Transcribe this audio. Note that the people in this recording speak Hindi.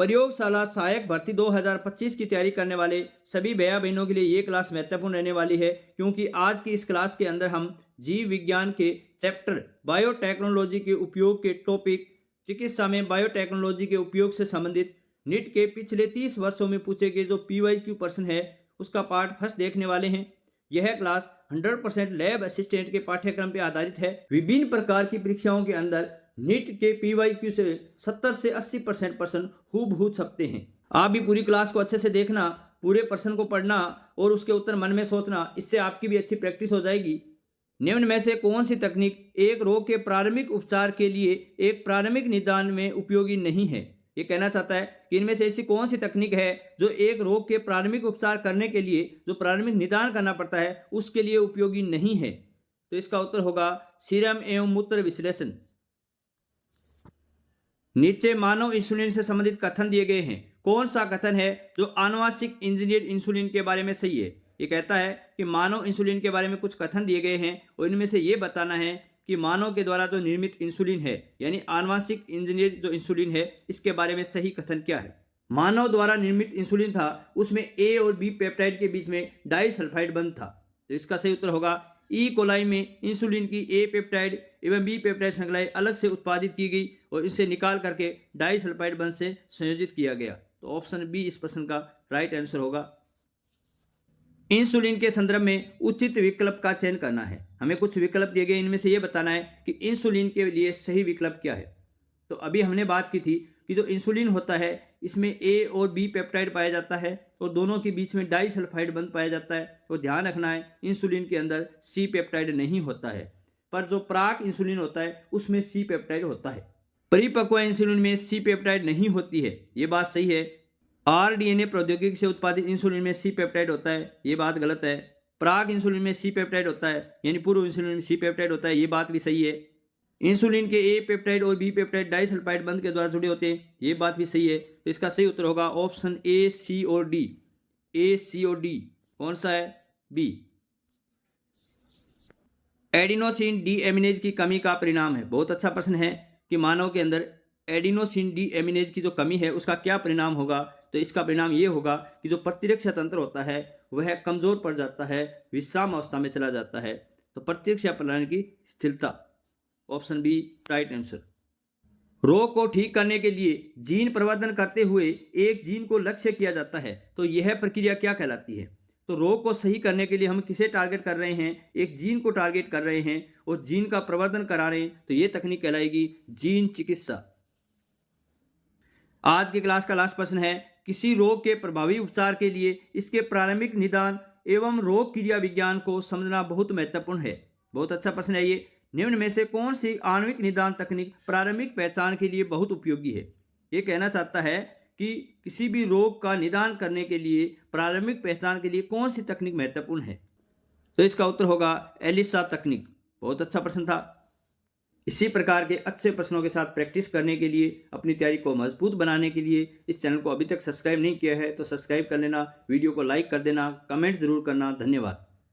प्रयोगशाला सहायक भर्ती 2025 की तैयारी करने वाले सभी भैया बहनों के लिए ये क्लास महत्वपूर्ण रहने वाली है, क्योंकि आज की इस क्लास के अंदर हम जीव विज्ञान के चैप्टर बायोटेक्नोलॉजी के उपयोग के टॉपिक चिकित्सा में बायोटेक्नोलॉजी के उपयोग से संबंधित नीट के पिछले 30 वर्षों में पूछे गए जो PYQ प्रश्न है उसका पार्ट फर्स्ट देखने वाले हैं। यह क्लास 100% लैब असिस्टेंट के पाठ्यक्रम पर आधारित है। विभिन्न प्रकार की परीक्षाओं के अंदर नीट के PYQ से 70 से 80% प्रश्न हूबहू छपते हैं। आप भी पूरी क्लास को अच्छे से देखना, पूरे प्रश्न को पढ़ना और उसके उत्तर मन में सोचना, इससे आपकी भी अच्छी प्रैक्टिस हो जाएगी। निम्न में से कौन सी तकनीक एक रोग के प्रारंभिक उपचार के लिए एक प्रारंभिक निदान में उपयोगी नहीं है? ये कहना चाहता है कि इनमें से ऐसी कौन सी तकनीक है जो एक रोग के प्रारंभिक उपचार करने के लिए जो प्रारंभिक निदान करना पड़ता है उसके लिए उपयोगी नहीं है। तो इसका उत्तर होगा सीरम एवं मूत्र विश्लेषण। नीचे मानव इंसुलिन से संबंधित कथन दिए गए हैं, कौन सा कथन है जो आनुवांशिक इंजीनियर इंसुलिन के बारे में सही है? ये कहता है कि मानव इंसुलिन के बारे में कुछ कथन दिए गए हैं और इनमें से ये बताना है कि मानव के द्वारा जो निर्मित इंसुलिन है यानी आनुवांशिक इंजीनियर जो इंसुलिन है इसके बारे में सही कथन क्या है। मानव द्वारा निर्मित इंसुलिन था उसमें ए और बी पेप्टाइड के बीच में डाइसल्फाइड बंध था। तो इसका सही उत्तर होगा ई कोलाई में इंसुलिन की ए पेप्टाइड एवं बी पेप्टाइड श्रृंखलाएं अलग से उत्पादित की गई और इसे निकाल करके डाइसल्फाइड बंध से संयोजित किया गया। तो ऑप्शन बी इस प्रश्न का राइट आंसर होगा। इंसुलिन के संदर्भ में उचित विकल्प का चयन करना है। हमें कुछ विकल्प दिए गए, इनमें से यह बताना है कि इंसुलिन के लिए सही विकल्प क्या है। तो अभी हमने बात की थी कि जो इंसुलिन होता है इसमें ए और बी पेप्टाइड पाया जाता है और दोनों के बीच में डाइसल्फाइड बंध पाया जाता है। तो ध्यान रखना है इंसुलिन के अंदर सी पेप्टाइड नहीं होता है, पर जो प्राक इंसुलिन होता है उसमें सी पेप्टाइड होता है। परिपक्व इंसुलिन में सी पेप्टाइड नहीं होती है, ये बात सही है। RDNA प्रौद्योगिकी से उत्पादित इंसुलिन में सी पेप्टाइड होता है, ये बात गलत है। प्राक इंसुलिन में सी पेप्टाइड होता है यानी पूर्व इंसुलिन में सी पेप्टाइड होता है, ये बात भी सही है। इंसुलिन के ए पेप्टाइड और बी पेप्टाइड डाइसल्फाइड बंध के द्वारा जुड़े होते हैं, ये बात भी सही है। तो इसका सही उत्तर होगा ऑप्शन ए, सी और डी। ए, सी और डी कौन सा है? बी। एडिनोसिन डी एमिनेज की कमी का परिणाम है। बहुत अच्छा प्रश्न है कि मानव के अंदर एडिनोसिन डी एमिनेज की जो कमी है उसका क्या परिणाम होगा। तो इसका परिणाम ये होगा कि जो प्रतिरक्षा तंत्र होता है वह कमजोर पड़ जाता है, विश्राम अवस्था में चला जाता है। तो प्रतिरक्षा प्रणाली की स्थिरता, ऑप्शन बी राइट आंसर। रोग को ठीक करने के लिए जीन परिवर्तन करते हुए एक जीन को लक्ष्य किया जाता है, तो यह प्रक्रिया क्या कहलाती है? तो रोग को सही करने के लिए हम किसे टारगेट कर रहे हैं? एक जीन को टारगेट कर रहे हैं और जीन का प्रवर्धन करा रहे हैं, तो यह तकनीक कहलाएगी जीन चिकित्सा। आज की क्लास का लास्ट प्रश्न है, किसी रोग के प्रभावी उपचार के लिए इसके प्रारंभिक निदान एवं रोग क्रिया विज्ञान को समझना बहुत महत्वपूर्ण है। बहुत अच्छा प्रश्न है ये। निम्न में से कौन सी आणविक निदान तकनीक प्रारंभिक पहचान के लिए बहुत उपयोगी है? ये कहना चाहता है कि किसी भी रोग का निदान करने के लिए प्रारंभिक पहचान के लिए कौन सी तकनीक महत्वपूर्ण है? तो इसका उत्तर होगा एलिसा तकनीक। बहुत अच्छा प्रश्न था। इसी प्रकार के अच्छे प्रश्नों के साथ प्रैक्टिस करने के लिए, अपनी तैयारी को मजबूत बनाने के लिए इस चैनल को अभी तक सब्सक्राइब नहीं किया है तो सब्सक्राइब कर लेना, वीडियो को लाइक कर देना, कमेंट जरूर करना। धन्यवाद।